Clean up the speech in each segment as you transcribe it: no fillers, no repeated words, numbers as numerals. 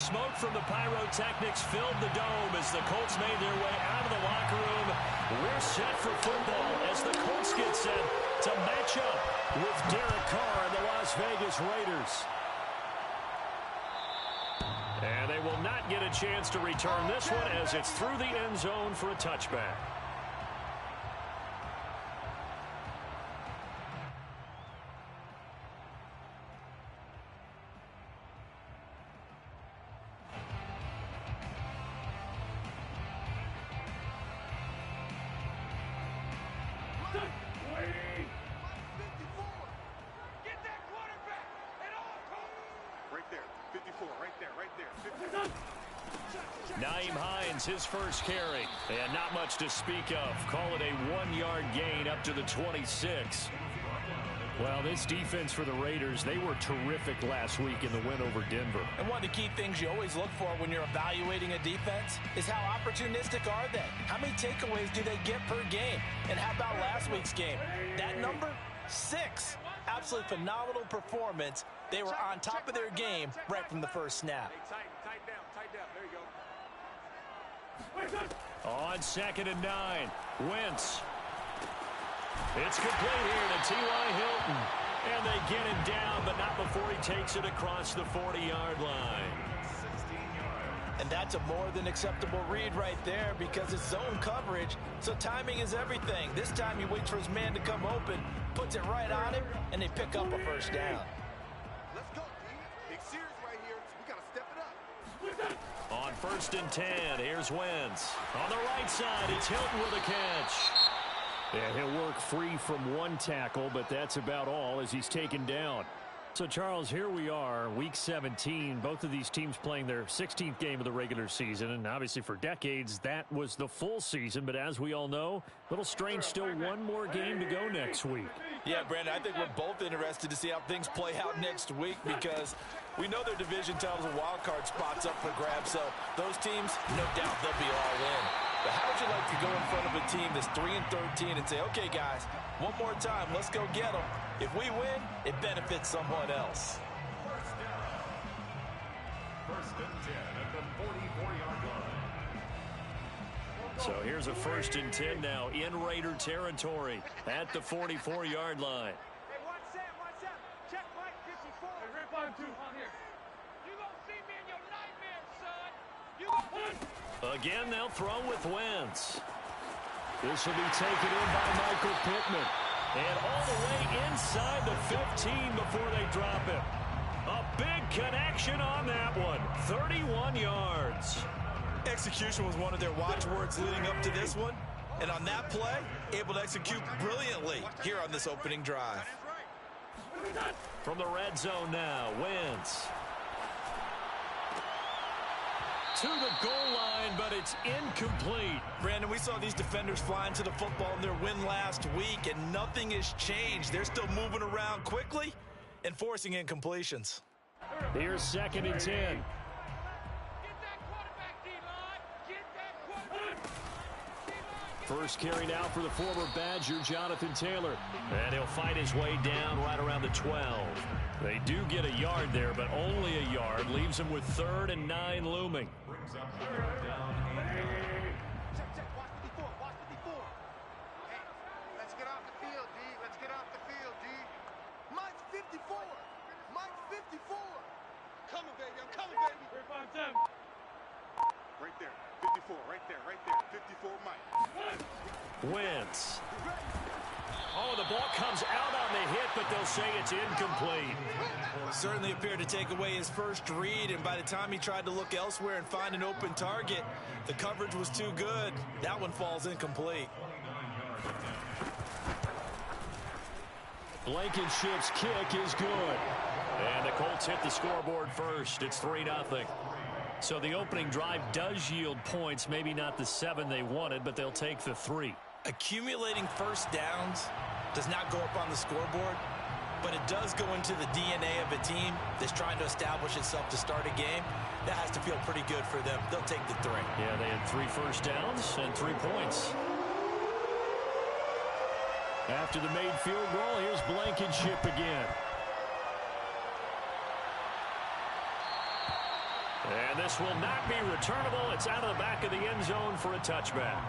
smoke from the pyrotechnics filled the dome as the Colts made their way out of the locker room. We're set for football as the Colts get set to match up with Derek Carr and the Las Vegas Raiders. And they will not get a chance to return this one as it's through the end zone for a touchback. His first carry, and not much to speak of. Call it a 1-yard gain up to the 26. Well, this defense for the Raiders, they were terrific last week in the win over Denver. And one of the key things you always look for when you're evaluating a defense is how opportunistic are they? How many takeaways do they get per game? And how about last week's game? That number? 6. Absolutely phenomenal performance. They were on top of their game right from the first snap. Hey, tight down. There you go. On 2nd and 9, Wentz. It's complete here to T.Y. Hilton. And they get him down, but not before he takes it across the 40-yard line. And that's a more than acceptable read right there because it's zone coverage, so timing is everything. This time he waits for his man to come open, puts it right on him, and they pick up a first down. Let's go, D. Big series right here. We got to step it up. On 1st and 10, here's Wentz. On the right side, it's Hilton with a catch. Yeah, he'll work free from one tackle, but that's about all as he's taken down. So, Charles, here we are, Week 17. Both of these teams playing their 16th game of the regular season, and obviously for decades, that was the full season. But as we all know, a little strange, still one more game to go next week. Yeah, Brandon, I think we're both interested to see how things play out next week because we know their division titles and wild card spots up for grabs. So those teams, no doubt, they'll be all in. But how would you like to go in front of a team that's 3-13 and say, okay, guys, one more time, let's go get them. If we win, it benefits someone else. First and 10 at the 44-yard line. So here's a 1st and 10 now in Raider territory at the 44-yard line. Hey, watch out. Check Mike 54. Hey, Red 5-2, on here. You gonna see me in your nightmares, son. You gonna... Again, they'll throw with Wentz. This will be taken in by Michael Pittman. And all the way inside the 15 before they drop it. A big connection on that one. 31 yards. Execution was one of their watchwords leading up to this one. And on that play, able to execute brilliantly here on this opening drive. From the red zone now, Wentz. To the goal line, but it's incomplete. Brandon, we saw these defenders flying to the football in their win last week, and nothing has changed. They're still moving around quickly and forcing incompletions. Here's 2nd and 10. First carry now for the former Badger, Jonathan Taylor. And he'll fight his way down right around the 12. They do get a yard there, but only a yard. Leaves them with 3rd and 9 looming. Brings up down and Check. Watch 54. Hey, let's get off the field, D. Let's get off the field, D. Mike's 54. Mike's 54. Coming, baby. I'm coming, baby. 5-10. Right there. 54. Right there. 54, Mike. Wentz. Oh, the ball comes out on the hit, but they'll say it's incomplete. Certainly appeared to take away his first read, and by the time he tried to look elsewhere and find an open target, the coverage was too good. That one falls incomplete. Blankenship's kick is good. And the Colts hit the scoreboard first. It's 3-0. So the opening drive does yield points, maybe not the 7 they wanted, but they'll take the 3. Accumulating first downs does not go up on the scoreboard, but it does go into the DNA of a team that's trying to establish itself to start a game. That has to feel pretty good for them. They'll take the 3. Yeah, they had 3 first downs and 3 points. After the made field goal, here's Blankenship again. And this will not be returnable. It's out of the back of the end zone for a touchback.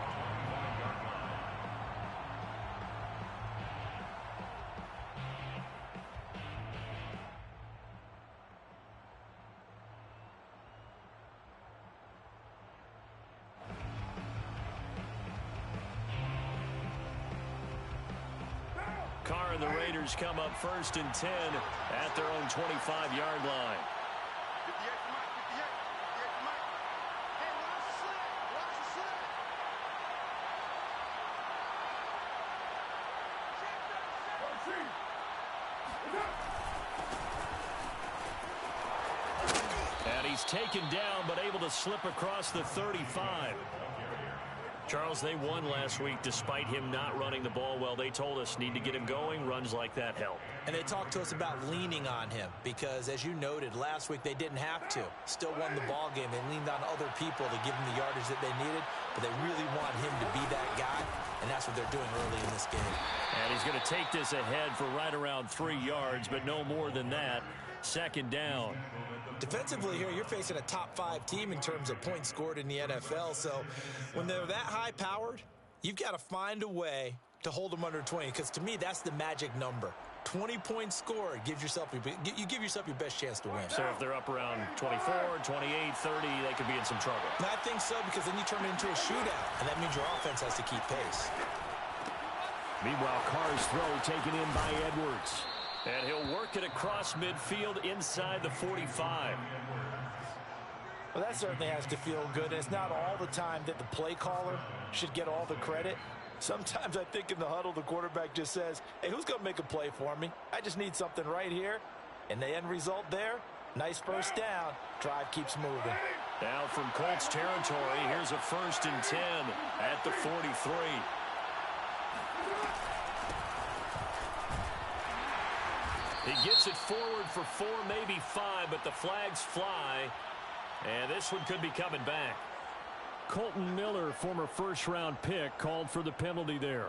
Carr and the Raiders come up 1st and 10 at their own 25-yard line. And he's taken down but able to slip across the 35. Charles, they won last week despite him not running the ball well. They told us need to get him going. Runs like that help. And they talked to us about leaning on him because, as you noted, last week they didn't have to. Still won the ball game. They leaned on other people to give them the yardage that they needed, but they really want him to be that guy, and that's what they're doing early in this game. And he's going to take this ahead for right around 3 yards, but no more than that. 2nd down. Defensively here, you're facing a top-5 team in terms of points scored in the NFL. So when they're that high-powered, you've got to find a way to hold them under 20. Because to me, that's the magic number. 20 points scored gives yourself you give yourself your best chance to win. So if they're up around 24, 28, 30, they could be in some trouble. And I think so, because then you turn it into a shootout, and that means your offense has to keep pace. Meanwhile, Carr's throw taken in by Edwards. And he'll work it across midfield inside the 45. Well, that certainly has to feel good. And it's not all the time that the play caller should get all the credit. Sometimes I think in the huddle, the quarterback just says, hey, who's going to make a play for me? I just need something right here. And the end result there, nice first down. Drive keeps moving. Now from Colts territory, here's a 1st and 10 at the 43. He gets it forward for 4, maybe 5, but the flags fly. And this one could be coming back. Colton Miller, former 1st-round pick, called for the penalty there.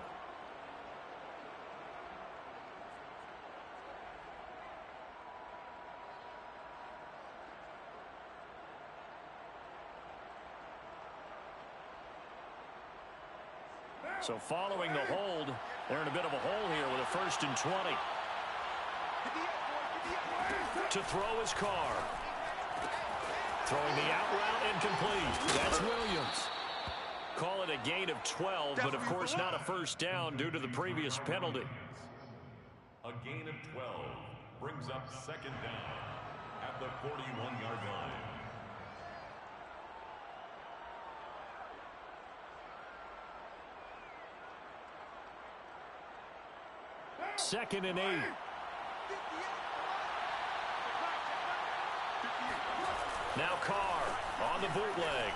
So following the hold, they're in a bit of a hole here with a 1st and 20. To throw his Carr. Throwing the out route incomplete. That's Williams. Call it a gain of 12, but of course not a 1st down due to the previous penalty. A gain of 12 brings up 2nd down at the 41-yard line. 2nd and 8. Now Carr on the bootleg.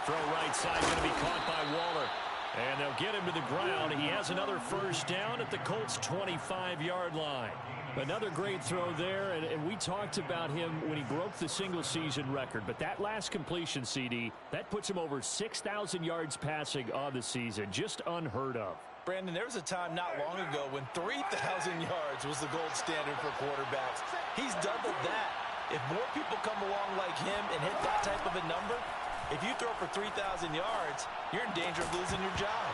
Throw right side, going to be caught by Waller. And they'll get him to the ground. He has another 1st down at the Colts' 25-yard line. Another great throw there, and we talked about him when he broke the single-season record. But that last completion, CD, that puts him over 6,000 yards passing on the season. Just unheard of. Brandon, there was a time not long ago when 3,000 yards was the gold standard for quarterbacks. He's doubled that. If more people come along like him and hit that type of a number, if you throw for 3,000 yards, you're in danger of losing your job.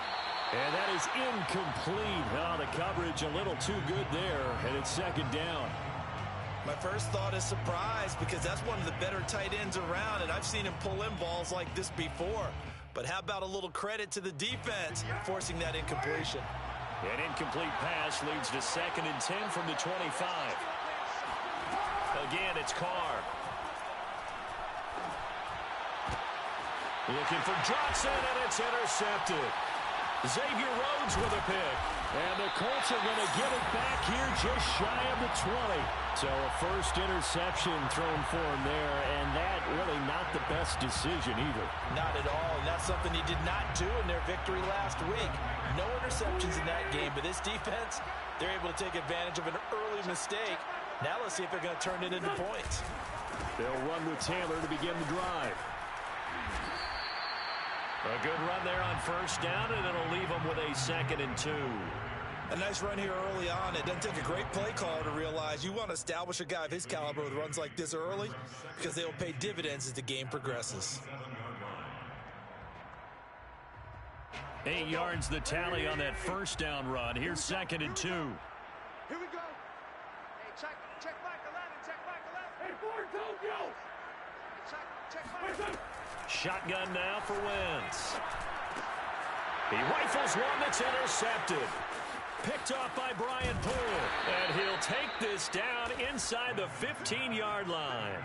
And that is incomplete. Oh, the coverage a little too good there, and it's 2nd down. My first thought is surprise, because that's one of the better tight ends around, and I've seen him pull in balls like this before. But how about a little credit to the defense forcing that incompletion? An incomplete pass leads to 2nd and 10 from the 25. Again, it's Carr. Looking for Johnson, and it's intercepted. Xavier Rhodes with a pick. And the Colts are going to get it back here just shy of the 20. So a 1st interception thrown for him there, and that really not the best decision either. Not at all, and that's something he did not do in their victory last week. No interceptions in that game, but this defense, they're able to take advantage of an early mistake. Now let's see if they're going to turn it into points. They'll run with Taylor to begin the drive. A good run there on 1st down, and it'll leave them with a 2nd and 2. A nice run here early on. It doesn't take a great play caller to realize you want to establish a guy of his caliber with runs like this early because they will pay dividends as the game progresses. 8 yards the tally on that first down run. Here's 2nd and 2. Here we go. Hey, check back 11. Check back 11. Hey, Ford, don't go. Check back. Shotgun now for Wentz. He rifles one that's intercepted. Picked off by Brian Poole. And he'll take this down inside the 15-yard line.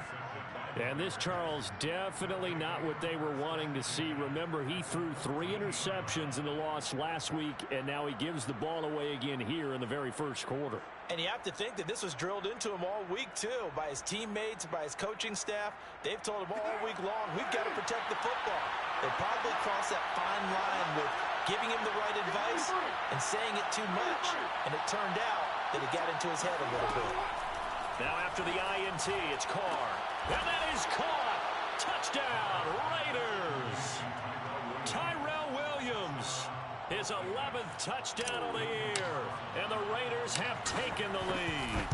And this, Charles, definitely not what they were wanting to see. Remember, he threw 3 interceptions in the loss last week, and now he gives the ball away again here in the very first quarter. And you have to think that this was drilled into him all week, too, by his teammates, by his coaching staff. They've told him all week long, we've got to protect the football. They probably crossed that fine line with giving him the right advice and saying it too much, and it turned out that it got into his head a little bit. Now after the INT, it's Carr. And that is caught. Touchdown, Raiders. Tyrell Williams, his 11th touchdown of the year. And the Raiders have taken the lead.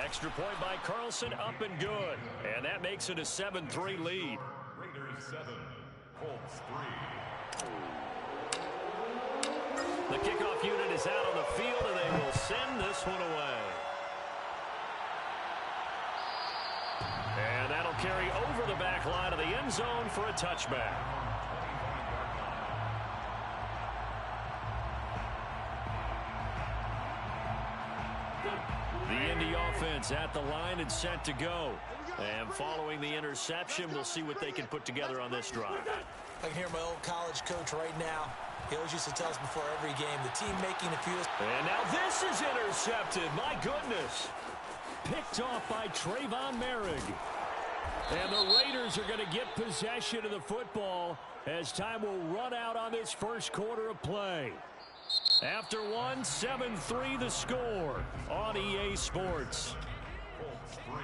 Extra point by Carlson, up and good. And that makes it a 7-3 lead. Raiders 7, Colts 3. The kickoff unit is out on the field, and they will send this one away. And that'll carry over the back line of the end zone for a touchback. The Indy offense at the line and set to go. And following the interception, we'll see what they can put together on this drive. I can hear my old college coach right now. He always used to tell us before every game, the team making a few. And now this is intercepted. My goodness. Picked off by Trayvon Merrick. And the Raiders are going to get possession of the football as time will run out on this first quarter of play. After one, 7-3 the score on EA Sports. Colts 3.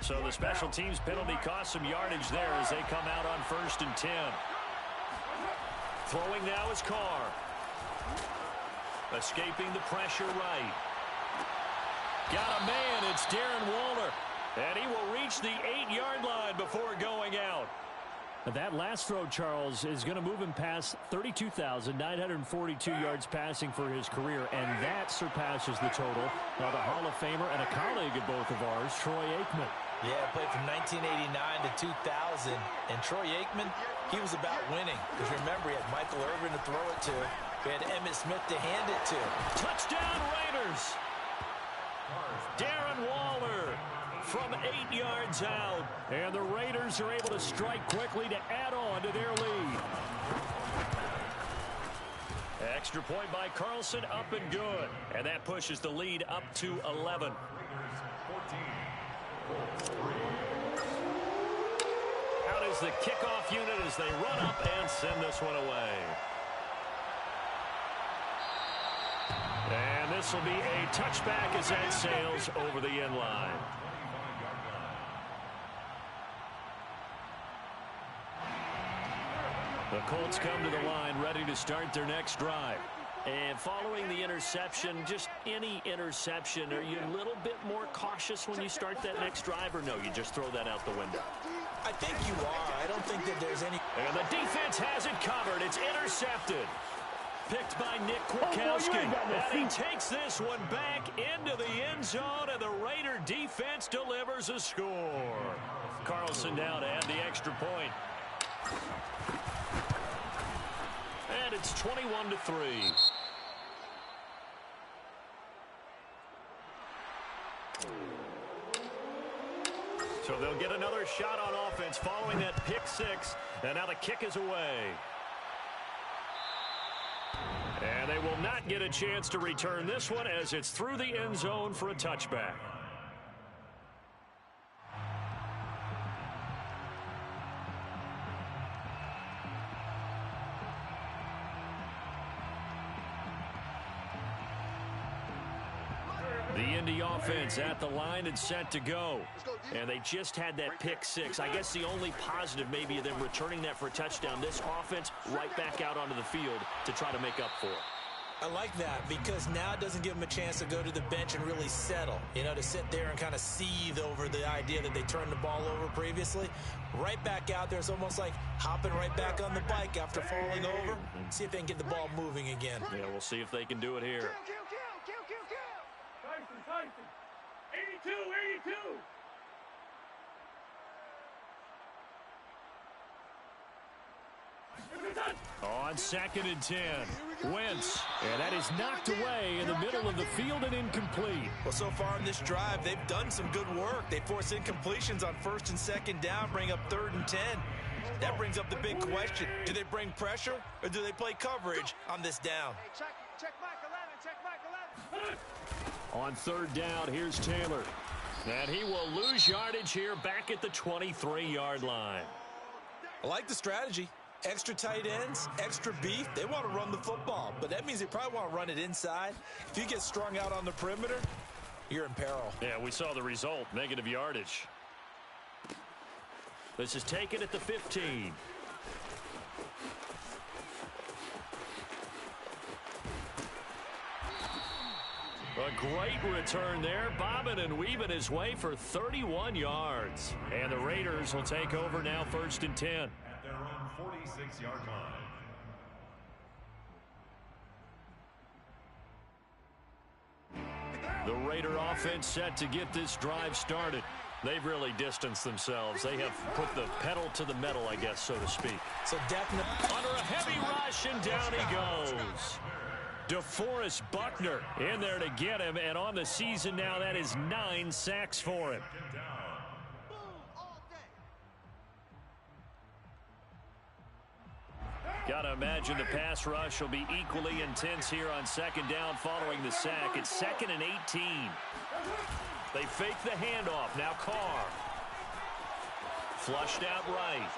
So the special teams penalty cost some yardage there as they come out on 1st and 10. Throwing now is Carr. Escaping the pressure right. Got a man, it's Darren Waller. And he will reach the 8-yard line before going out. That last throw, Charles, is going to move him past 32,942 yards passing for his career, and that surpasses the total of the Hall of Famer and a colleague of both of ours, Troy Aikman. Yeah, played from 1989 to 2000, and Troy Aikman, he was about winning. Because remember, he had Michael Irvin to throw it to. We had Emmitt Smith to hand it to. Touchdown, Raiders! Darren Waller from 8 yards out. And the Raiders are able to strike quickly to add on to their lead. Extra point by Carlson, up and good. And that pushes the lead up to 11. Out is the kickoff unit as they run up and send this one away. And this will be a touchback as that sails over the end line. The Colts come to the line ready to start their next drive. And following the interception, just any interception, are you a little bit more cautious when you start that next drive, or no, you just throw that out the window? I think you are. I don't think that there's any. And the defense has it covered. It's intercepted. Picked by Nick Kwiatkowski. And he takes this one back into the end zone, and the Raider defense delivers a score. Carlson down to add the extra point. And it's 21-3. So they'll get another shot on offense following that pick six. And now the kick is away. And they will not get a chance to return this one as it's through the end zone for a touchback. The Indy offense at the line and set to go. And they just had that pick six. I guess the only positive maybe of them returning that for a touchdown. This offense right back out onto the field to try to make up for it. I like that because now it doesn't give them a chance to go to the bench and really settle, to sit there and kind of seethe over the idea that they turned the ball over previously. Right back out there, it's almost like hopping right back on the bike after falling over. See if they can get the ball moving again. Yeah, we'll see if they can do it here. Tyson, 82. On 2nd and 10, Wentz, and that is knocked away in the middle of the field and incomplete. Well, so far in this drive, they've done some good work. They force incompletions on 1st and 2nd down, bring up 3rd and 10. That brings up the big question. Do they bring pressure or do they play coverage on this down? Hey, check Mike 11. On 3rd down, here's Taylor. And he will lose yardage here back at the 23-yard line. I like the strategy. Extra tight ends, extra beef. They want to run the football, but that means they probably want to run it inside. If you get strung out on the perimeter, you're in peril. Yeah, we saw the result, negative yardage. This is taken at the 15. A great return there, bobbing and weaving his way for 31 yards. And the Raiders will take over now 1st and 10. At their own 46-yard line. The Raider offense set to get this drive started. They've really distanced themselves. They have put the pedal to the metal, I guess, so to speak. So definitely under a heavy rush, and down he goes. DeForest Buckner in there to get him, and on the season now, that is 9 sacks for him. Got to imagine the pass rush will be equally intense here on 2nd down following the sack. It's 2nd and 18. They fake the handoff. Now Carr. Flushed out right.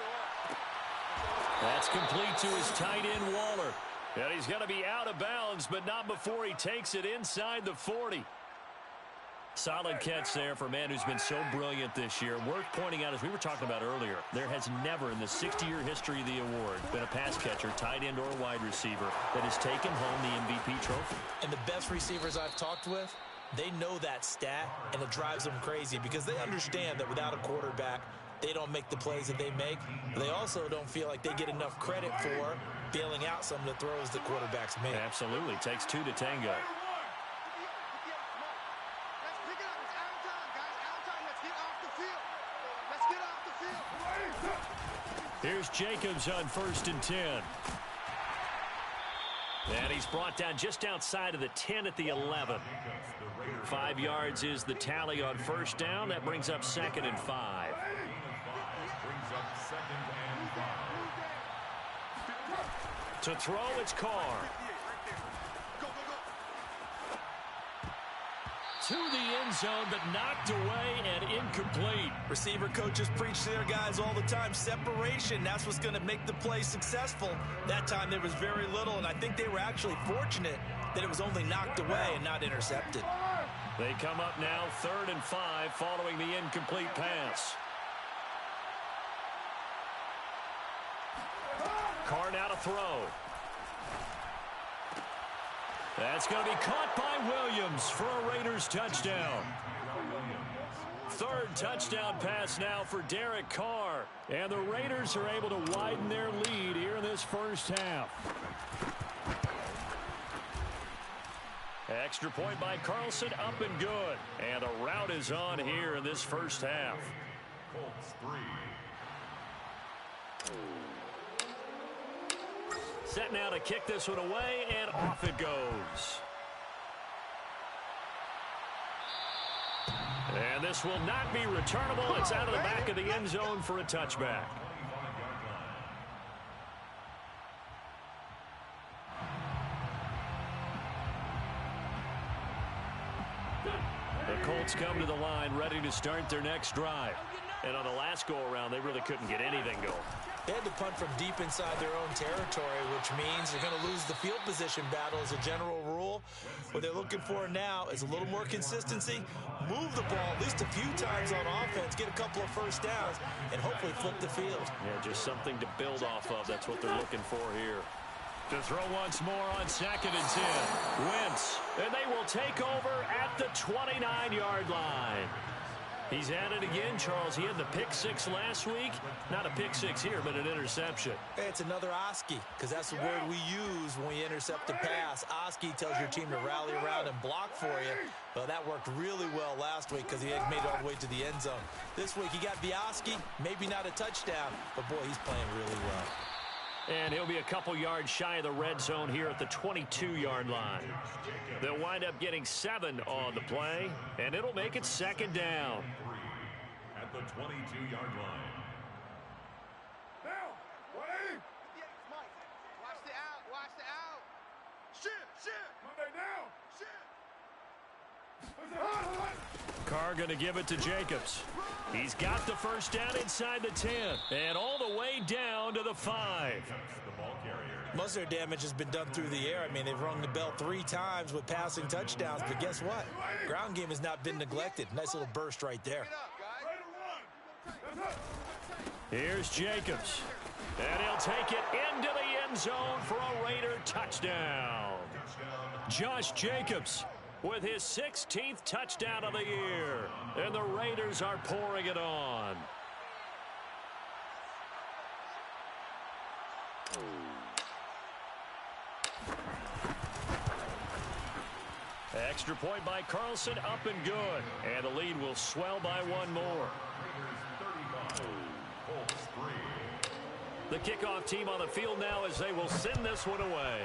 That's complete to his tight end, Waller. And he's going to be out of bounds, but not before he takes it inside the 40. Solid catch there for a man who's been so brilliant this year. Worth pointing out, as we were talking about earlier, there has never in the 60-year history of the award been a pass catcher, tight end or wide receiver that has taken home the MVP trophy. And the best receivers I've talked with, they know that stat, and it drives them crazy because they understand that without a quarterback, they don't make the plays that they make. They also don't feel like they get enough credit for bailing out some of the throws the quarterbacks make. Absolutely. Takes two to tango. Here's Jacobs on 1st and 10. And he's brought down just outside of the 10 at the 11. 5 yards is the tally on 1st down. That brings up 2nd and 5. To throw, it's Carr. To the end zone, but knocked away and incomplete. Receiver coaches preach to their guys all the time. Separation, that's what's going to make the play successful. That time there was very little, and I think they were actually fortunate that it was only knocked away and not intercepted. They come up now 3rd and 5 following the incomplete pass. Carr now to throw. That's going to be caught by Williams for a Raiders touchdown. 3rd touchdown pass now for Derek Carr. And the Raiders are able to widen their lead here in this first half. Extra point by Carlson, up and good. And the route is on here in this first half. Colts 3. Set now to kick this one away, and off it goes. And this will not be returnable. It's out of the back of the end zone for a touchback. The Colts come to the line ready to start their next drive. And on the last go-around, they really couldn't get anything going. They had to punt from deep inside their own territory, which means they're going to lose the field position battle as a general rule. What they're looking for now is a little more consistency, move the ball at least a few times on offense, get a couple of first downs, and hopefully flip the field. Yeah, just something to build off of. That's what they're looking for here. To throw once more on 2nd and 10. Wentz, and they will take over at the 29-yard line. He's at it again, Charles. He had the pick 6 last week. Not a pick 6 here, but an interception. It's another Oski, because that's the word we use when we intercept a pass. Oski tells your team to rally around and block for you. Well, that worked really well last week because he had made it all the way to the end zone. This week he got the Oski, maybe not a touchdown, but boy, he's playing really well. And he'll be a couple yards shy of the red zone here at the 22-yard line. They'll wind up getting 7 on the play, and it'll make it 2nd down. At the 22-yard line. Now, wait. Watch the out. Watch the out. Shit. Monday now. Carr going to give it to Jacobs. He's got the first down inside the 10 and all the way down to the 5. Most of their damage has been done through the air. I mean, they've rung the bell 3 times with passing touchdowns, but guess what? Ground game has not been neglected. Nice little burst right there. Here's Jacobs. And he'll take it into the end zone for a Raider touchdown. Josh Jacobs with his 16th touchdown of the year. And the Raiders are pouring it on. Extra point by Carlson, up and good. And the lead will swell by 1 more. The kickoff team on the field now as they will send this one away.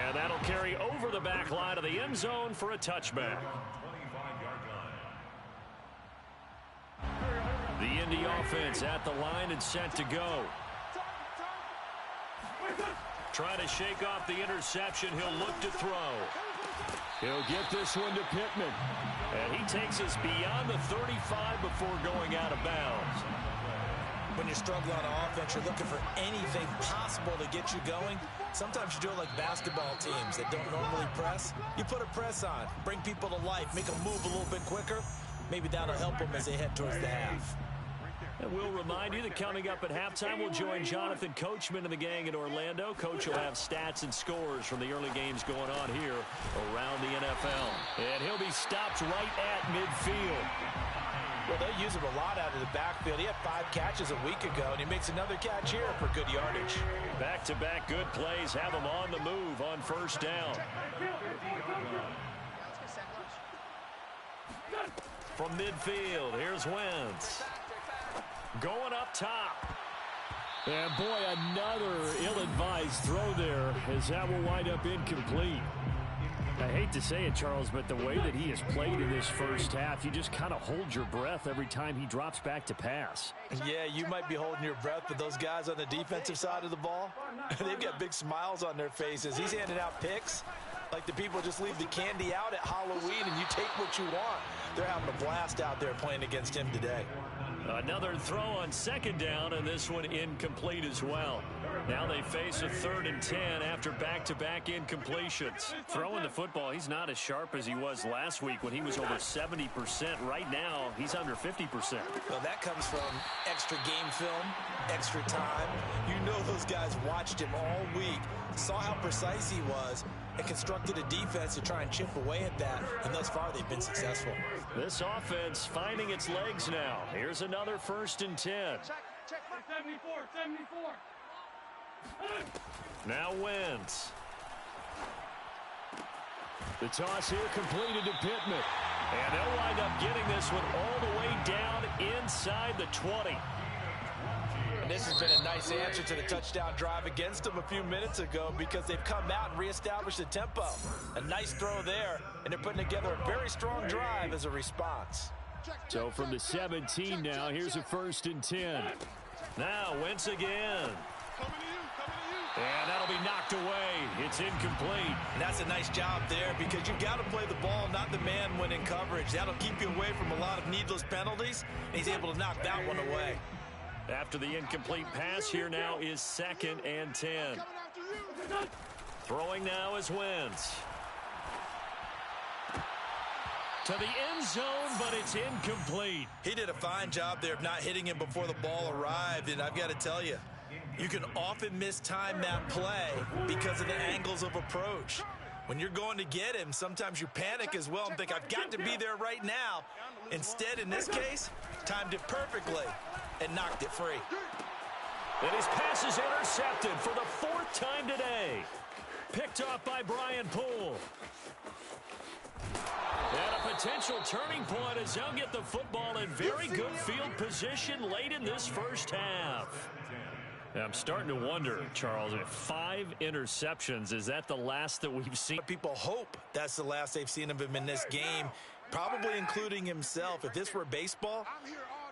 And that'll carry over the back line of the end zone for a touchback. The Indy offense at the line and set to go. Trying to shake off the interception. He'll look to throw. He'll get this one to Pittman. And he takes us beyond the 35 before going out of bounds. When you're struggling on offense, you're looking for anything possible to get you going. Sometimes you do it like basketball teams that don't normally press. You put a press on, bring people to life, make them move a little bit quicker. Maybe that'll help them as they head towards the half. And we'll remind you that coming up at halftime, we'll join Jonathan Coachman and the gang in Orlando. Coach will have stats and scores from the early games going on here around the NFL. And he'll be stopped right at midfield. Well, they use him a lot out of the backfield. He had 5 catches a week ago, and he makes another catch here for good yardage. Back-to-back good plays have him on the move on first down. From midfield, here's Wentz. Going up top. And boy, another ill-advised throw there as that will wind up incomplete. I hate to say it, Charles, but the way that he has played in this first half, you just kind of hold your breath every time he drops back to pass. Yeah, you might be holding your breath, but those guys on the defensive side of the ball, they've got big smiles on their faces. He's handing out picks like the people just leave the candy out at Halloween and you take what you want. They're having a blast out there playing against him today. Another throw on second down, and this one incomplete as well. Now they face a 3rd and 10 after back-to-back incompletions. Throwing the football, he's not as sharp as he was last week when he was over 70%. Right now, he's under 50%. Well, that comes from extra game film, extra time. You know those guys watched him all week, saw how precise he was, and constructed a defense to try and chip away at that, and thus far they've been successful. This offense finding its legs now. Here's another 1st and 10. Check 74. Now Wentz. The toss here completed to Pittman. And they'll wind up getting this one all the way down inside the 20. And this has been a nice answer to the touchdown drive against them a few minutes ago because they've come out and reestablished the tempo. A nice throw there, and they're putting together a very strong drive as a response. So from the 17 now, here's a 1st and 10. Now Wentz again. Coming to you. And that'll be knocked away. It's incomplete. And that's a nice job there because you've got to play the ball, not the man when in coverage. That'll keep you away from a lot of needless penalties. And he's able to knock that one away. After the incomplete pass, here now is 2nd and 10. Throwing now is Wentz. To the end zone, but it's incomplete. He did a fine job there of not hitting him before the ball arrived. And I've got to tell you, you can often mistime that play because of the angles of approach. When you're going to get him, sometimes you panic as well and think, I've got to be there right now. Instead, in this case, timed it perfectly and knocked it free. And his pass is intercepted for the 4th time today. Picked off by Brian Poole. And a potential turning point as they'll get the football in very good field position late in this first half. I'm starting to wonder, Charles, if 5 interceptions, is that the last that we've seen? People hope that's the last they've seen of him in this game, probably including himself. If this were baseball,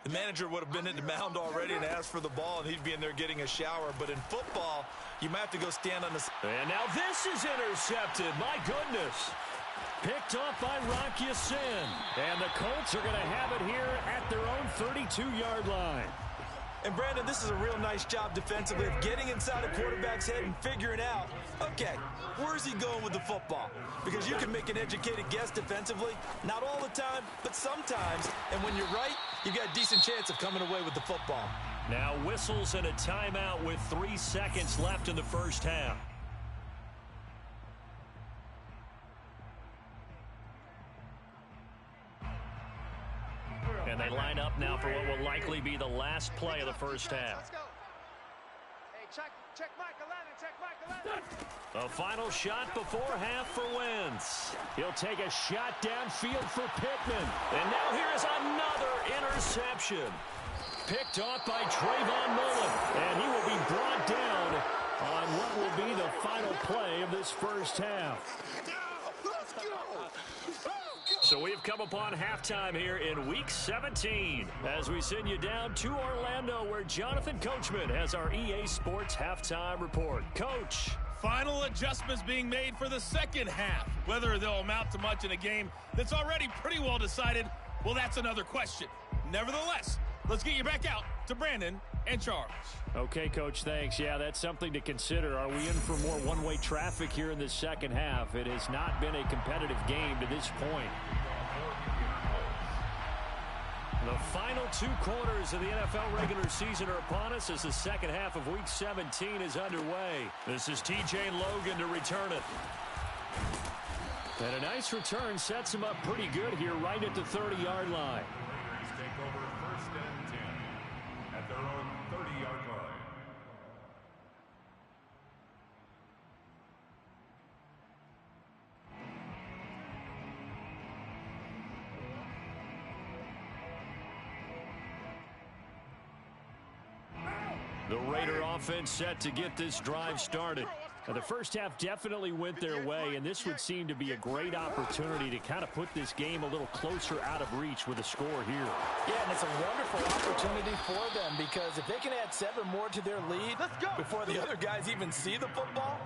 the manager would have been in the mound already and asked for the ball, and he'd be in there getting a shower. But in football, you might have to go stand on the... And now this is intercepted. My goodness. Picked off by Rock Ya-Sin. And the Colts are going to have it here at their own 32-yard line. And, Brandon, this is a real nice job defensively of getting inside a quarterback's head and figuring out, okay, where's he going with the football? Because you can make an educated guess defensively, not all the time, but sometimes. And when you're right, you've got a decent chance of coming away with the football. Now whistles and a timeout with 3 seconds left in the first half. And they line up now for what will likely be the last play of the first half. Let's go. Hey, check Mike 11, check Mike 11. A final shot before half for Wentz. He'll take a shot downfield for Pittman. And now here is another interception. Picked off by Trayvon Mullen. And he will be brought down on what will be the final play of this first half. Let's go. So we've come upon halftime here in Week 17 as we send you down to Orlando where Jonathan Coachman has our EA Sports Halftime Report. Coach. Final adjustments being made for the second half. Whether they'll amount to much in a game that's already pretty well decided, well, that's another question. Nevertheless, let's get you back out to Brandon and Charles. Okay, Coach, thanks. Yeah, that's something to consider. Are we in for more one-way traffic here in the second half? It has not been a competitive game to this point. The final 2 quarters of the NFL regular season are upon us as the second half of Week 17 is underway. This is TJ Logan to return it. And a nice return sets him up pretty good here right at the 30-yard line. Take over 1st and 10 at their own 30-yard line. The Raider offense set to get this drive started. Now, the first half definitely went their way, and this would seem to be a great opportunity to kind of put this game a little closer out of reach with a score here. Yeah, and it's a wonderful opportunity for them because if they can add 7 more to their lead before the other guys even see the football,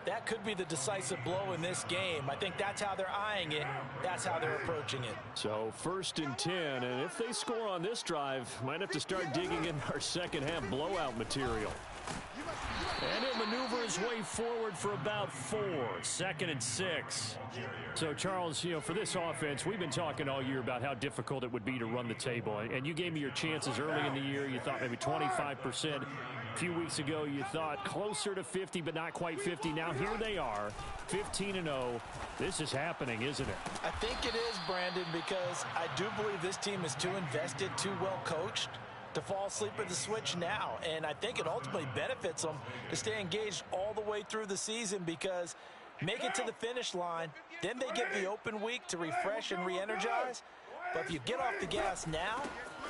that could be the decisive blow in this game. I think that's how they're eyeing it. That's how they're approaching it. So 1st and 10, and if they score on this drive, might have to start digging in our second half blowout material. And he'll maneuver his way forward for about 4, 2nd and 6. So, Charles, you know, for this offense, we've been talking all year about how difficult it would be to run the table. And you gave me your chances early in the year. You thought maybe 25%. A few weeks ago, you thought closer to 50, but not quite 50. Now, here they are, 15-0. This is happening, isn't it? I think it is, Brandon, because I do believe this team is too invested, too well coached to fall asleep at the switch now. And I think it ultimately benefits them to stay engaged all the way through the season because make it to the finish line, then they get the open week to refresh and re-energize. But if you get off the gas now,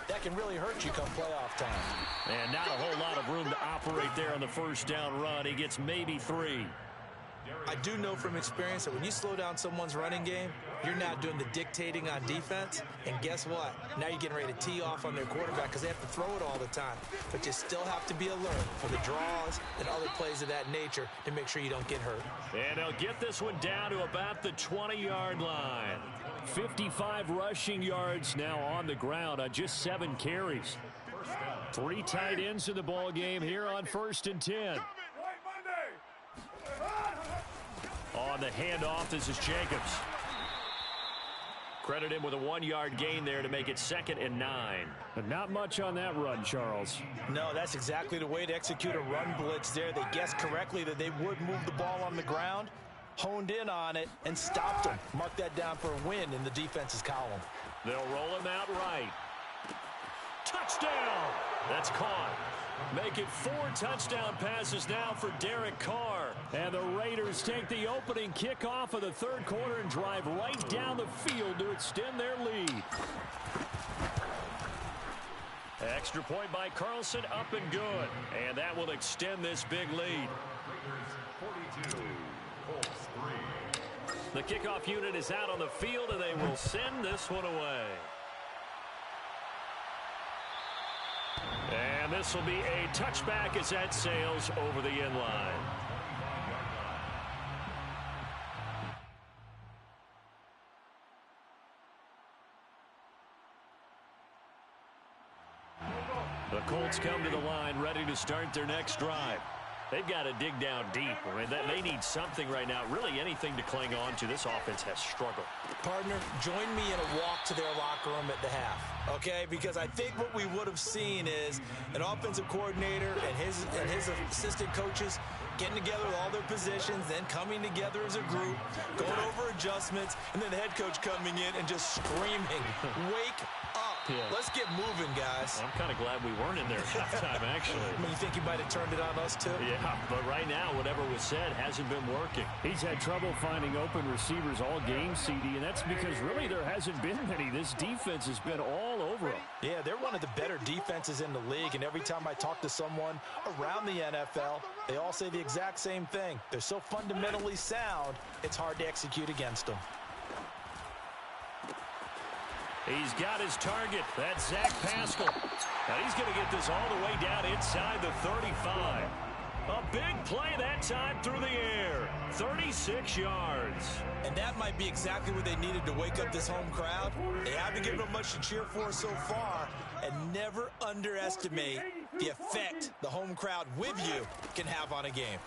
that can really hurt you come playoff time. And not a whole lot of room to operate there on the first down run. He gets maybe 3. I do know from experience that when you slow down someone's running game, you're not doing the dictating on defense. And guess what? Now you're getting ready to tee off on their quarterback because they have to throw it all the time. But you still have to be alert for the draws and other plays of that nature to make sure you don't get hurt. And they'll get this one down to about the 20-yard line. 55 rushing yards now on the ground on just 7 carries. 3 tight ends in the ball game here on 1st and 10. On the handoff, this is Jacobs. Credit him with a 1-yard gain there to make it 2nd and 9. But not much on that run, Charles. No, that's exactly the way to execute a run blitz there. They guessed correctly that they would move the ball on the ground, honed in on it, and stopped them. Mark that down for a win in the defense's column. They'll roll him out right. Touchdown! That's caught. Make it 4 touchdown passes now for Derek Carr. And the Raiders take the opening kickoff of the 3rd quarter and drive right down the field to extend their lead. Extra point by Carlson, up and good. And that will extend this big lead. 42, Colts 3. The kickoff unit is out on the field, and they will send this one away. And this will be a touchback as that sails over the end line. The Colts come to the line ready to start their next drive. They've got to dig down deep. I mean, they need something right now, really anything to cling on to. This offense has struggled. Partner, join me in a walk to their locker room at the half, okay? Because I think what we would have seen is an offensive coordinator and his assistant coaches getting together with all their positions, then coming together as a group, going over adjustments, and then the head coach coming in and just screaming, wake up. Yeah. Let's get moving, guys. I'm kind of glad we weren't in there at halftime, actually. I mean, you think he might have turned it on us, too? Yeah, but right now, whatever was said hasn't been working. He's had trouble finding open receivers all game, CD, and that's because really there hasn't been many. This defense has been all over them. Yeah, they're one of the better defenses in the league, and every time I talk to someone around the NFL, they all say the exact same thing. They're so fundamentally sound, it's hard to execute against them. He's got his target. That's Zach Pascal. Now he's going to get this all the way down inside the 35. A big play that time through the air. 36 yards. And that might be exactly what they needed to wake up this home crowd. They haven't given them much to cheer for so far. And never underestimate the effect the home crowd with you can have on a game.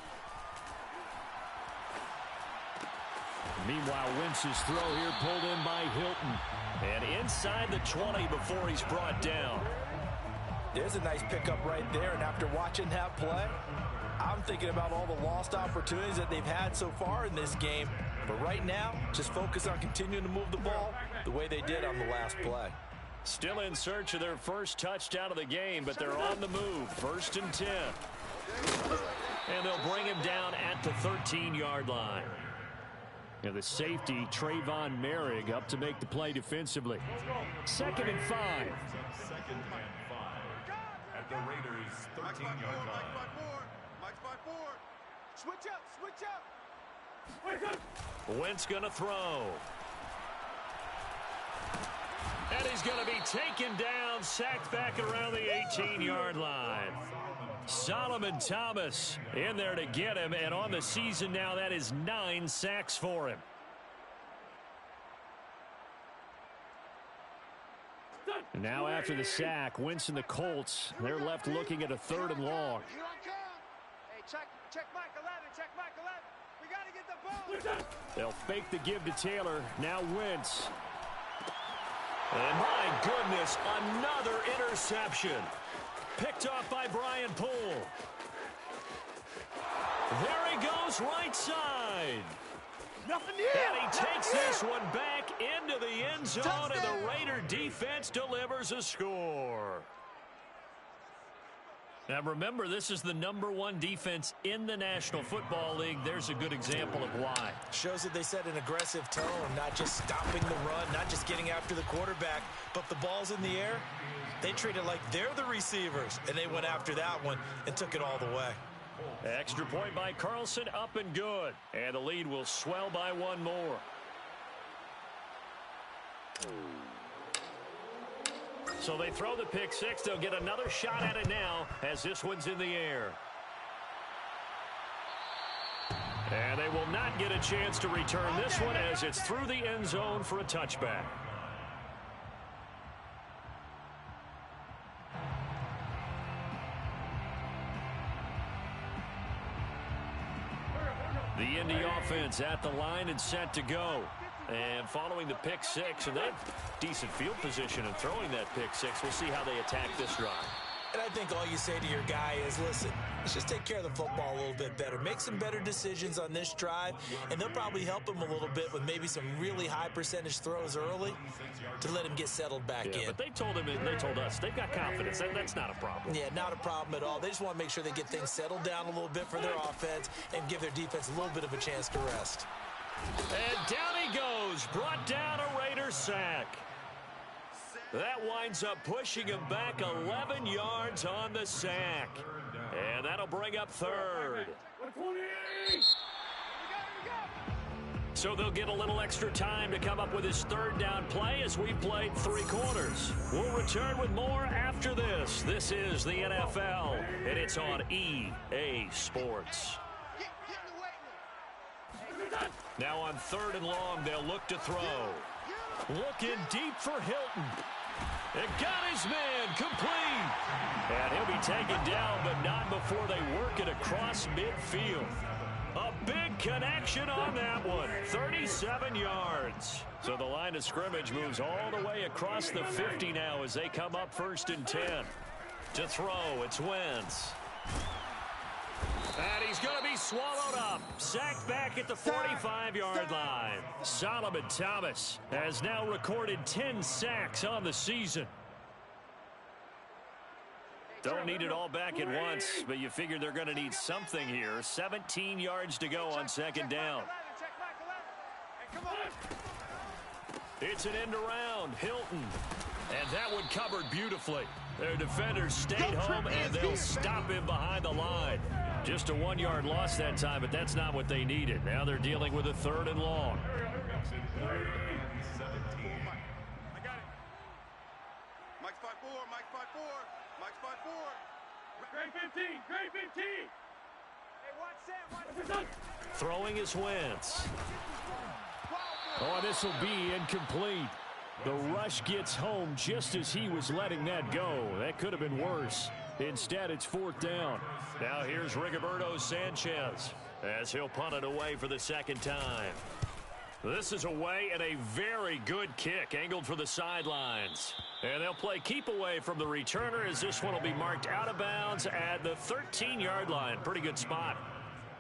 Meanwhile, Wentz's throw here pulled in by Hilton. And inside the 20 before he's brought down. There's a nice pickup right there, and after watching that play, I'm thinking about all the lost opportunities that they've had so far in this game. But right now, just focus on continuing to move the ball the way they did on the last play. Still in search of their first touchdown of the game, but they're on the move. 1st and 10. And they'll bring him down at the 13-yard line. And the safety, Trayvon Merrick, up to make the play defensively. 2nd and 5. 2nd and 5. At the Raiders' 13-yard line. Mike's by 4. Switch up, switch up. Wentz going to throw. And he's going to be taken down, sacked back around the 18-yard line. Solomon Thomas in there to get him, and on the season now, that is 9 sacks for him. Now after the sack, Wentz and the Colts, they're left looking at a 3rd and long. Hey, check Mike 11, check Mike 11. We got to get the ball. They'll fake the give to Taylor. Now Wentz. And my goodness, another interception. Picked off by Brian Poole. There he goes, right side. Nothing new. And he takes this one back into the end zone, and the Raider defense delivers a score. Now remember, this is the #1 defense in the National Football League. There's a good example of why. Shows that they set an aggressive tone, not just stopping the run, not just getting after the quarterback, but the ball's in the air. They treat it like they're the receivers, and they went after that one and took it all the way. Extra point by Carlson, up and good. And the lead will swell by one more. So they throw the pick six. They'll get another shot at it now as this one's in the air. And they will not get a chance to return this one as it's through the end zone for a touchback. The Indy offense at the line and set to go. And following the pick six, and they have decent field position in throwing that pick six. We'll see how they attack this drive. And I think all you say to your guy is, listen, let's just take care of the football a little bit better. Make some better decisions on this drive, and they'll probably help him a little bit with maybe some really high percentage throws early to let him get settled back in. But they told him, and they told us, they've got confidence. That's not a problem. Yeah, not a problem at all. They just want to make sure they get things settled down a little bit for their offense and give their defense a little bit of a chance to rest. And down he goes, brought down a Raiders sack. That winds up pushing him back 11 yards on the sack. And that'll bring up third. So they'll get a little extra time to come up with his third down play as we've played 3 quarters. We'll return with more after this. This is the NFL, and it's on EA Sports. Now on 3rd and long, they'll look to throw. Looking deep for Hilton. It got his man complete. And he'll be taken down, but not before they work it across midfield. A big connection on that one. 37 yards. So the line of scrimmage moves all the way across the 50 now as they come up 1st and 10. To throw, it's Wentz. And he's going to be swallowed up. Sacked back at the 45-yard line. Solomon Thomas has now recorded 10 sacks on the season. Don't need it all back at once, but you figure they're going to need something here. 17 yards to go on 2nd down. It's an end around. Hilton. And that one covered beautifully. Their defenders stayed home, and they'll stop him behind the line. Just a 1-yard loss that time, but that's not what they needed. Now they're dealing with a 3rd and long. I got it. Mike's 5-4, Mike's 5-4, Mike's 5-4. Grade 15, grade 15. Hey, watch Sam, watch. Throwing is Wentz. Oh, this will be incomplete. The rush gets home just as he was letting that go. That could have been worse. Instead, it's 4th down. Now here's Rigoberto Sanchez as he'll punt it away for the 2nd time. This is away and a very good kick angled for the sidelines. And they'll play keep away from the returner as this one will be marked out of bounds at the 13-yard line. Pretty good spot.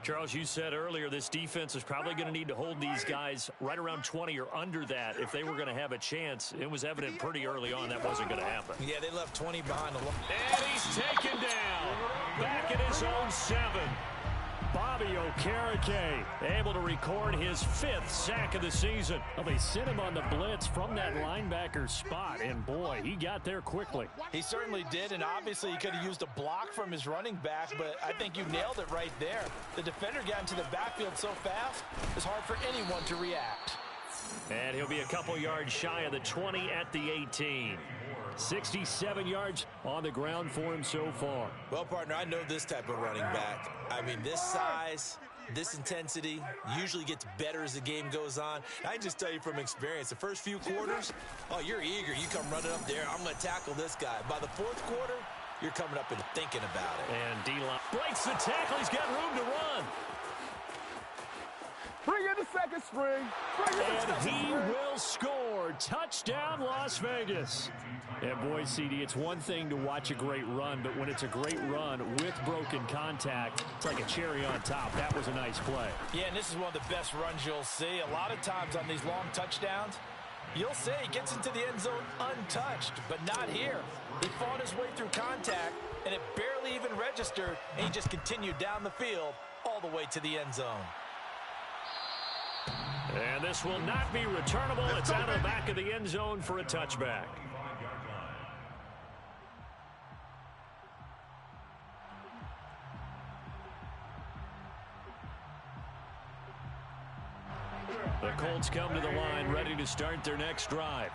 Charles, you said earlier this defense is probably going to need to hold these guys right around 20 or under that if they were going to have a chance. It was evident pretty early on that wasn't going to happen. Yeah, they left 20 behind the line. And he's taken down. Back at his own 7. Bobby Okereke able to record his 5th sack of the season. Well, they sent him on the blitz from that linebacker spot, and boy, he got there quickly. He certainly did, and obviously he could have used a block from his running back, but I think you nailed it right there. The defender got into the backfield so fast, it's hard for anyone to react. And he'll be a couple yards shy of the 20 at the 18. 67 yards on the ground for him so far. Well, partner, I know this type of running back. I mean, this size, this intensity usually gets better as the game goes on. I just tell you from experience, the first few quarters, oh, you're eager. You come running up there. I'm going to tackle this guy. By the 4th quarter, you're coming up and thinking about it. And D-line breaks the tackle. He's got room to run. Bring in the second string. And he will score. Touchdown, Las Vegas. And boy, CD, it's one thing to watch a great run, but when it's a great run with broken contact, it's like a cherry on top. That was a nice play. Yeah, and this is one of the best runs you'll see. A lot of times on these long touchdowns, you'll see he gets into the end zone untouched, but not here. He fought his way through contact, and it barely even registered, and he just continued down the field all the way to the end zone. And this will not be returnable. It's out of the back of the end zone for a touchback. The Colts come to the line ready to start their next drive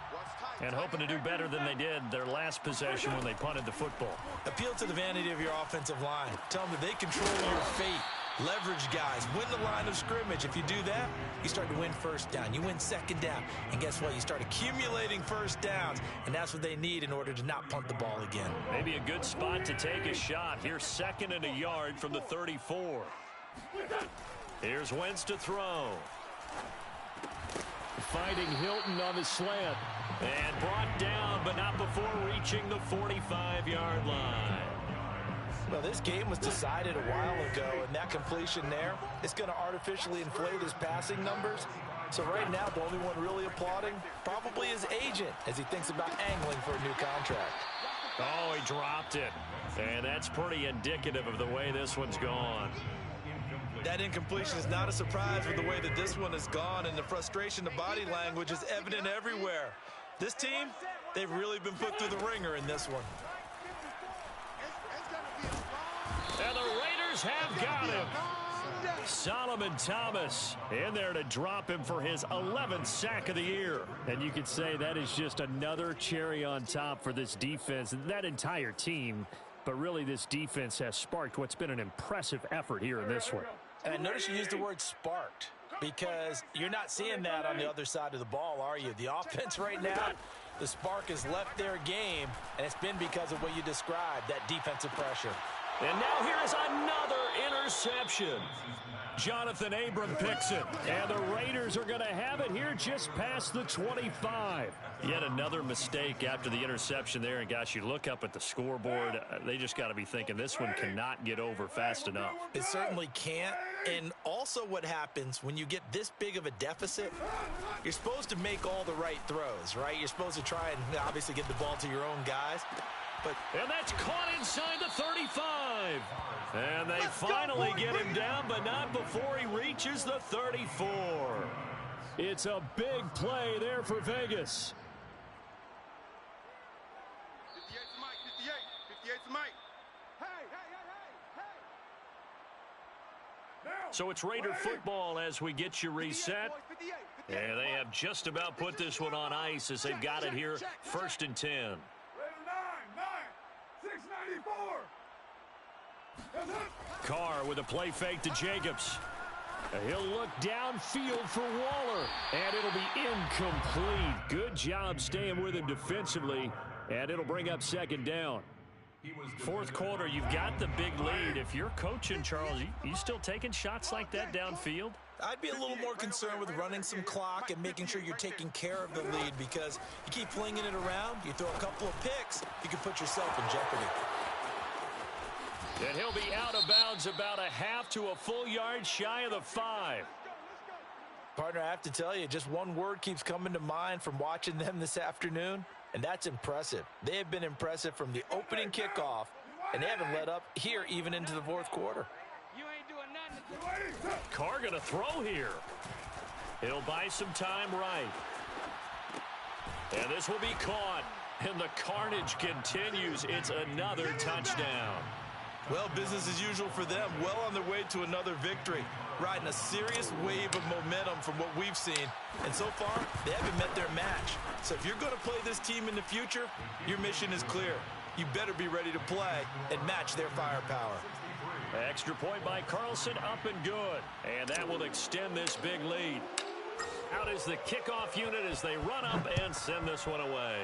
and hoping to do better than they did their last possession when they punted the football. Appeal to the vanity of your offensive line. Tell them that they control your fate. Leverage guys. Win the line of scrimmage. If you do that, you start to win first down. You win second down. And guess what? You start accumulating first downs. And that's what they need in order to not punt the ball again. Maybe a good spot to take a shot. Here's 2nd and a yard from the 34. Here's Wentz to throw. Fighting Hilton on the slant. And brought down, but not before reaching the 45-yard line. Well, this game was decided a while ago, and that completion there is going to artificially inflate his passing numbers. So right now, the only one really applauding probably his agent as he thinks about angling for a new contract. Oh, he dropped it. And that's pretty indicative of the way this one's gone. That incompletion is not a surprise with the way that this one has gone, and the frustration, the body language is evident everywhere. This team, they've really been put through the ringer in this one. And the Raiders have got him. Solomon Thomas in there to drop him for his 11th sack of the year. And you could say that is just another cherry on top for this defense and that entire team. But really, this defense has sparked what's been an impressive effort here in this one. And I notice you use the word sparked because you're not seeing that on the other side of the ball, are you? The offense right now, the spark has left their game, and it's been because of what you described, that defensive pressure. And now here is another interception. Jonathan Abram picks it, and the Raiders are going to have it here just past the 25. Yet another mistake after the interception there, and gosh, you look up at the scoreboard, they just got to be thinking this one cannot get over fast enough. It certainly can't, and also what happens when you get this big of a deficit, you're supposed to make all the right throws, right? You're supposed to try and obviously get the ball to your own guys. And that's caught inside the 35. And they finally get him down, but not before he reaches the 34. It's a big play there for Vegas. 58's Mike, 58. 58's Mike. Hey. So it's Raider football as we get you reset. And they have just about put this one on ice as they've got it here, 1st and 10. Carr with a play fake to Jacobs. He'll look downfield for Waller, and it'll be incomplete. Good job staying with him defensively, and it'll bring up 2nd down. 4th quarter, you've got the big lead. If you're coaching, Charles, you still taking shots like that downfield? I'd be a little more concerned with running some clock and making sure you're taking care of the lead, because you keep flinging it around, you throw a couple of picks, you can put yourself in jeopardy. And he'll be out of bounds about a half to a full yard shy of the 5. Partner, I have to tell you, just one word keeps coming to mind from watching them this afternoon, and that's impressive. They have been impressive from the opening kickoff, and they haven't let up here even into the 4th quarter. You ain't doing nothing. Carr going to throw here. He'll buy some time right. And this will be caught. And the carnage continues. It's another touchdown. Well, business as usual for them. Well on their way to another victory. Riding a serious wave of momentum from what we've seen. And so far, they haven't met their match. So if you're going to play this team in the future, your mission is clear. You better be ready to play and match their firepower. Extra point by Carlson, up and good. And that will extend this big lead. Out is the kickoff unit as they run up and send this one away.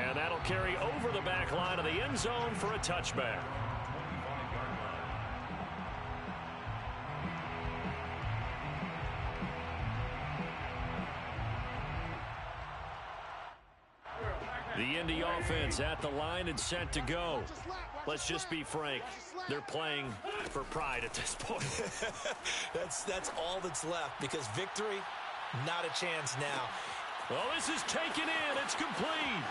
And that'll carry over the back line of the end zone for a touchback. The Indy offense at the line and set to go. Let's just be frank. They're playing for pride at this point. That's all that's left, because victory, not a chance now. Well, this is taken in. It's complete.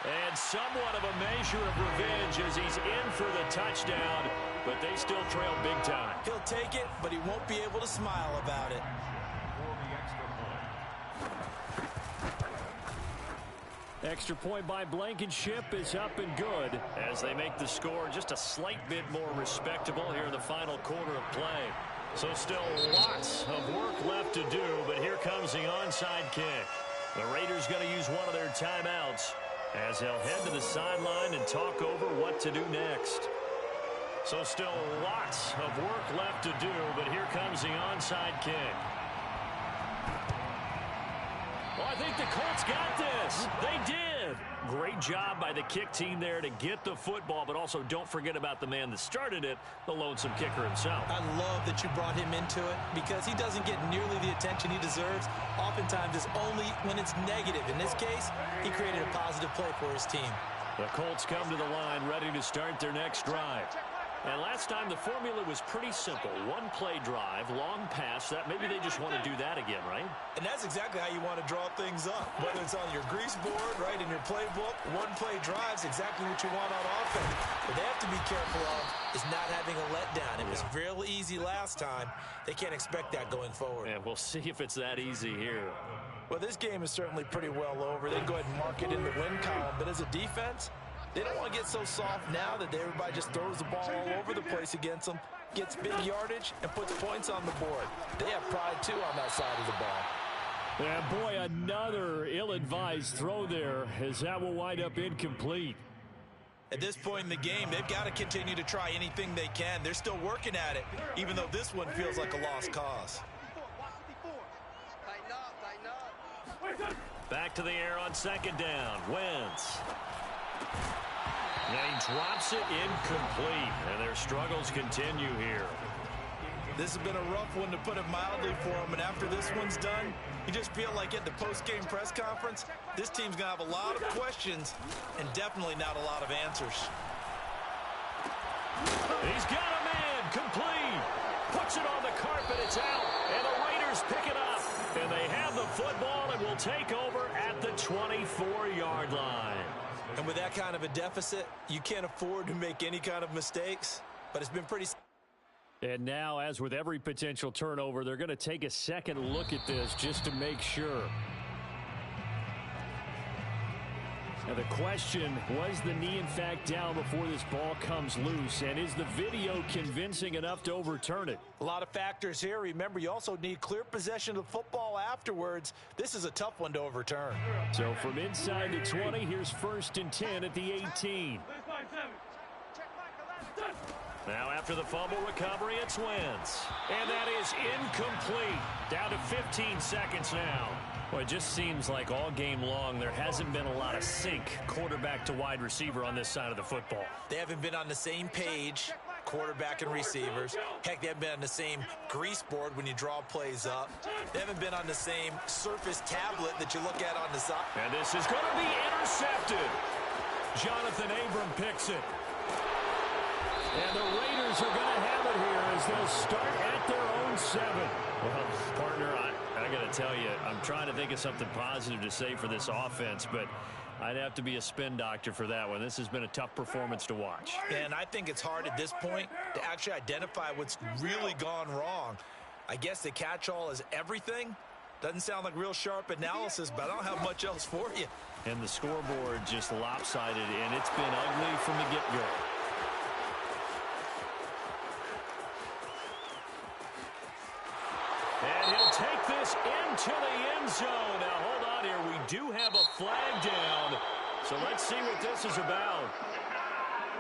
And somewhat of a measure of revenge as he's in for the touchdown, but they still trail big time. He'll take it, but he won't be able to smile about it. Extra point by Blankenship is up and good as they make the score just a slight bit more respectable here in the final quarter of play. So still lots of work left to do, but here comes the onside kick. The Raiders going to use one of their timeouts as they'll head to the sideline and talk over what to do next. So still lots of work left to do, but here comes the onside kick. Well, I think the Colts got this. They did. Great job by the kick team there to get the football, but also don't forget about the man that started it, the lonesome kicker himself. I love that you brought him into it because he doesn't get nearly the attention he deserves. Oftentimes it's only when it's negative. In this case, he created a positive play for his team. The Colts come to the line ready to start their next drive. And last time the formula was pretty simple. One play drive, long pass. That maybe they just want to do that again, right? And that's exactly how you want to draw things up. Whether it's on your grease board, right, in your playbook, one play drive is exactly what you want on offense. What they have to be careful of is not having a letdown. It was real easy last time. They can't expect that going forward. And we'll see if it's that easy here. Well, this game is certainly pretty well over. They can go ahead and mark it in the win column. But as a defense, they don't want to get so soft now that everybody just throws the ball all over the place against them, gets big yardage, and puts points on the board. They have pride, too, on that side of the ball. And, boy, another ill-advised throw there as that will wind up incomplete. At this point in the game, they've got to continue to try anything they can. They're still working at it, even though this one feels like a lost cause. Back to the air on second down. Wentz. And he drops it incomplete, and their struggles continue here. This has been a rough one, to put it mildly, for him, and after this one's done, you just feel like at the post-game press conference, this team's going to have a lot of questions and definitely not a lot of answers. He's got a man, complete. Puts it on the carpet, it's out, and the Raiders pick it up. And they have the football and will take over at the 24-yard line. And with that kind of a deficit, you can't afford to make any kind of mistakes, but it's been pretty... And now, as with every potential turnover, they're going to take a second look at this just to make sure. Now the question, was the knee in fact down before this ball comes loose? And is the video convincing enough to overturn it? A lot of factors here. Remember, you also need clear possession of the football afterwards. This is a tough one to overturn. So from inside the 20, here's 1st and 10 at the 18. Now after the fumble recovery, it's Wentz. And that is incomplete. Down to 15 seconds now. Well, it just seems like all game long there hasn't been a lot of sync quarterback to wide receiver on this side of the football. They haven't been on the same page, quarterback and receivers. Heck, they haven't been on the same grease board when you draw plays up. They haven't been on the same surface tablet that you look at on the side. And this is going to be intercepted. Jonathan Abram picks it. And the Raiders are going to have it here as they'll start at their own 7. Well, partner, I got to tell you, I'm trying to think of something positive to say for this offense, but I'd have to be a spin doctor for that one. This has been a tough performance to watch. And I think it's hard at this point to actually identify what's really gone wrong. I guess the catch-all is everything. Doesn't sound like real sharp analysis, but I don't have much else for you. And the scoreboard just lopsided, and it's been ugly from the get-go. And he'll take this into the end zone. Now, hold on here. We do have a flag down. So let's see what this is about.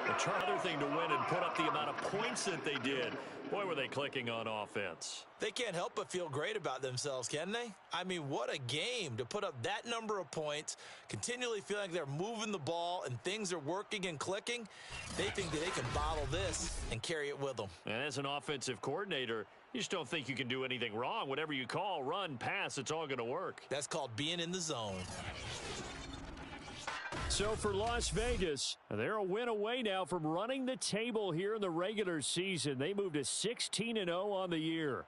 They try another thing to win and put up the amount of points that they did. Boy, were they clicking on offense. They can't help but feel great about themselves, can they? I mean, what a game to put up that number of points, continually feeling like they're moving the ball and things are working and clicking. They think that they can bottle this and carry it with them. And as an offensive coordinator, you just don't think you can do anything wrong. Whatever you call, run, pass, it's all going to work. That's called being in the zone. So for Las Vegas, they're a win away now from running the table here in the regular season. They moved to 16-0 on the year.